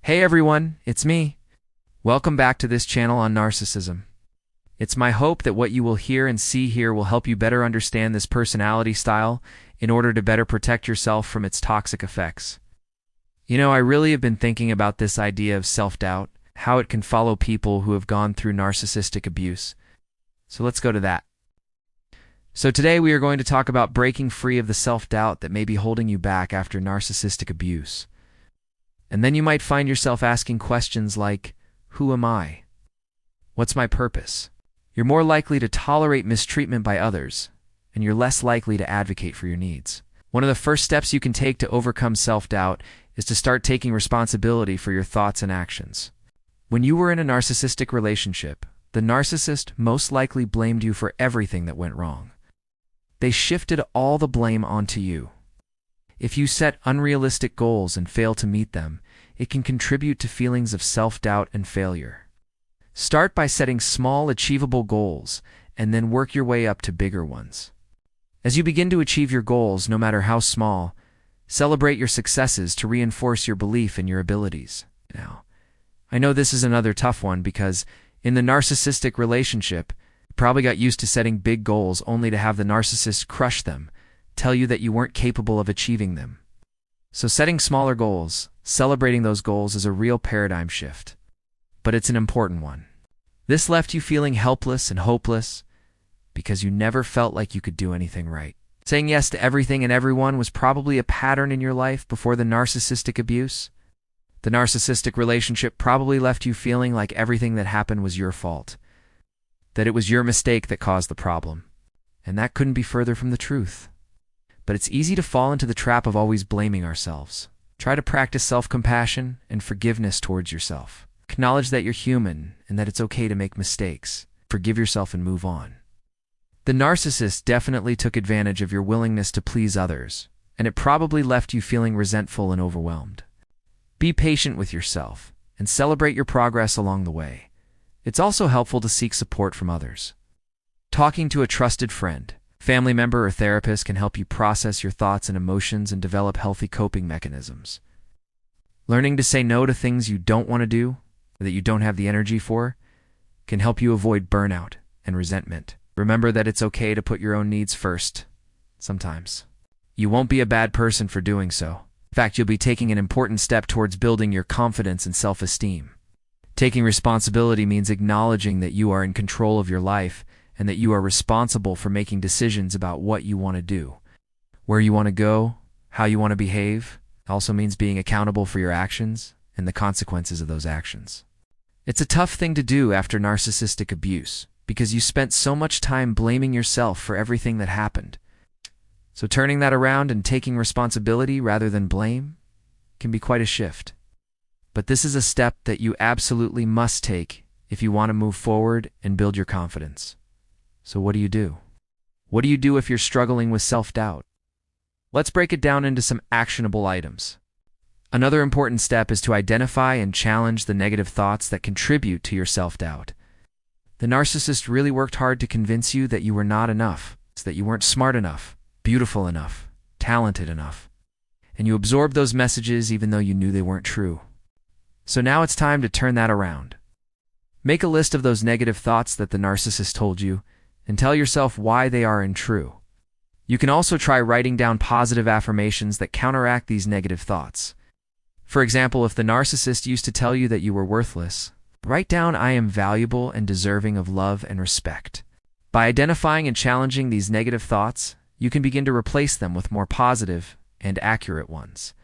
Hey everyone, it's me. Welcome back to this channel on narcissism. It's my hope that what you will hear and see here will help you better understand this personality style in order to better protect yourself from its toxic effects. I really have been thinking about this idea of self-doubt, how it can follow people who have gone through narcissistic abuse. So let's go to that. So today we are going to talk about breaking free of the self-doubt that may be holding you back after narcissistic abuse. And then you might find yourself asking questions like, who am I? What's my purpose? You're more likely to tolerate mistreatment by others, and you're less likely to advocate for your needs. One of the first steps you can take to overcome self-doubt is to start taking responsibility for your thoughts and actions. When you were in a narcissistic relationship, the narcissist most likely blamed you for everything that went wrong. They shifted all the blame onto you. If you set unrealistic goals and fail to meet them, it can contribute to feelings of self-doubt and failure. Start by setting small, achievable goals, and then work your way up to bigger ones. As you begin to achieve your goals, no matter how small, celebrate your successes to reinforce your belief in your abilities. Now, I know this is another tough one because in the narcissistic relationship, you probably got used to setting big goals only to have the narcissist crush them, tell you that you weren't capable of achieving them. So setting smaller goals, celebrating those goals is a real paradigm shift. But it's an important one. This left you feeling helpless and hopeless because you never felt like you could do anything right. Saying yes to everything and everyone was probably a pattern in your life before the narcissistic abuse. The narcissistic relationship probably left you feeling like everything that happened was your fault, that it was your mistake that caused the problem. And that couldn't be further from the truth. But it's easy to fall into the trap of always blaming ourselves. Try to practice self-compassion and forgiveness towards yourself. Acknowledge that you're human and that it's okay to make mistakes. Forgive yourself and move on. The narcissist definitely took advantage of your willingness to please others, and it probably left you feeling resentful and overwhelmed. Be patient with yourself and celebrate your progress along the way. It's also helpful to seek support from others. Talking to a trusted friend, family member, or therapist can help you process your thoughts and emotions and develop healthy coping mechanisms. Learning to say no to things you don't want to do, or that you don't have the energy for, can help you avoid burnout and resentment. Remember that it's okay to put your own needs first, sometimes. You won't be a bad person for doing so. In fact, you'll be taking an important step towards building your confidence and self-esteem. Taking responsibility means acknowledging that you are in control of your life and that you are responsible for making decisions about what you want to do, where you want to go, how you want to behave. It also means being accountable for your actions and the consequences of those actions. It's a tough thing to do after narcissistic abuse because you spent so much time blaming yourself for everything that happened. So turning that around and taking responsibility rather than blame can be quite a shift. But this is a step that you absolutely must take if you want to move forward and build your confidence. So what do you do? What do you do if you're struggling with self-doubt? Let's break it down into some actionable items. Another important step is to identify and challenge the negative thoughts that contribute to your self-doubt. The narcissist really worked hard to convince you that you were not enough, that you weren't smart enough, beautiful enough, talented enough. And you absorbed those messages even though you knew they weren't true. So now it's time to turn that around. Make a list of those negative thoughts that the narcissist told you and tell yourself why they are untrue. You can also try writing down positive affirmations that counteract these negative thoughts. For example, if the narcissist used to tell you that you were worthless, write down, "I am valuable and deserving of love and respect." By identifying and challenging these negative thoughts, you can begin to replace them with more positive and accurate ones.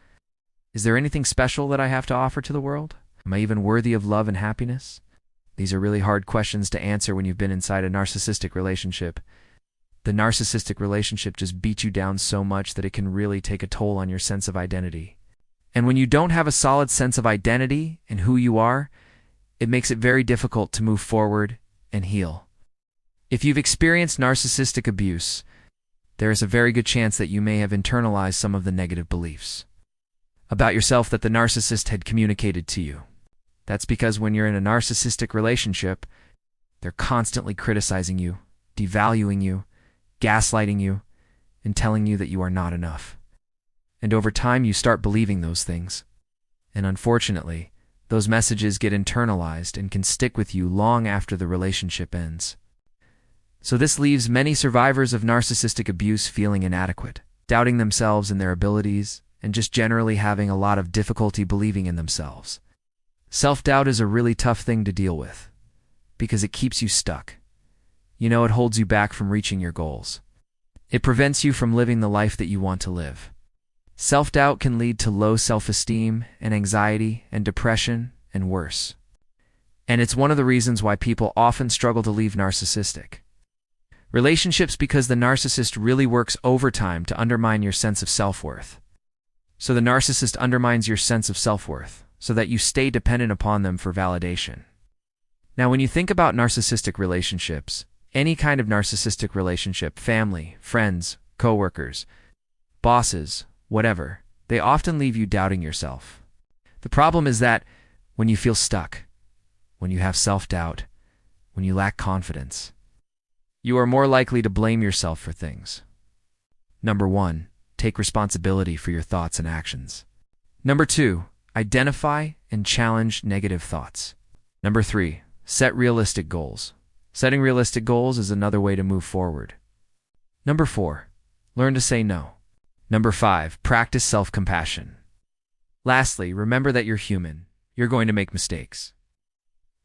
Is there anything special that I have to offer to the world? Am I even worthy of love and happiness? These are really hard questions to answer when you've been inside a narcissistic relationship. The narcissistic relationship just beats you down so much that it can really take a toll on your sense of identity. And when you don't have a solid sense of identity and who you are, it makes it very difficult to move forward and heal. If you've experienced narcissistic abuse, there is a very good chance that you may have internalized some of the negative beliefs about yourself that the narcissist had communicated to you. That's because when you're in a narcissistic relationship, they're constantly criticizing you, devaluing you, gaslighting you, and telling you that you are not enough. And over time, you start believing those things. And unfortunately, Those messages get internalized and can stick with you long after the relationship ends. So this leaves many survivors of narcissistic abuse feeling inadequate, doubting themselves and their abilities, and just generally having a lot of difficulty believing in themselves. Self-doubt is a really tough thing to deal with, because it keeps you stuck. It holds you back from reaching your goals. It prevents you from living the life that you want to live. Self-doubt can lead to low self-esteem and anxiety and depression and worse. And it's one of the reasons why people often struggle to leave narcissistic relationships, because the narcissist really works overtime to undermine your sense of self-worth. So the narcissist undermines your sense of self-worth so that you stay dependent upon them for validation. Now, when you think about narcissistic relationships, any kind of narcissistic relationship, family, friends, coworkers, bosses, whatever, they often leave you doubting yourself. The problem is that when you feel stuck, when you have self-doubt, when you lack confidence, you are more likely to blame yourself for things. Number 1, take responsibility for your thoughts and actions. Number 2, identify and challenge negative thoughts. Number 3, set realistic goals. Setting realistic goals is another way to move forward. Number 4, learn to say no. Number 5, practice self-compassion. Lastly, remember that you're human. You're going to make mistakes.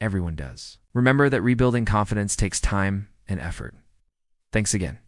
Everyone does. Remember that rebuilding confidence takes time and effort. Thanks again.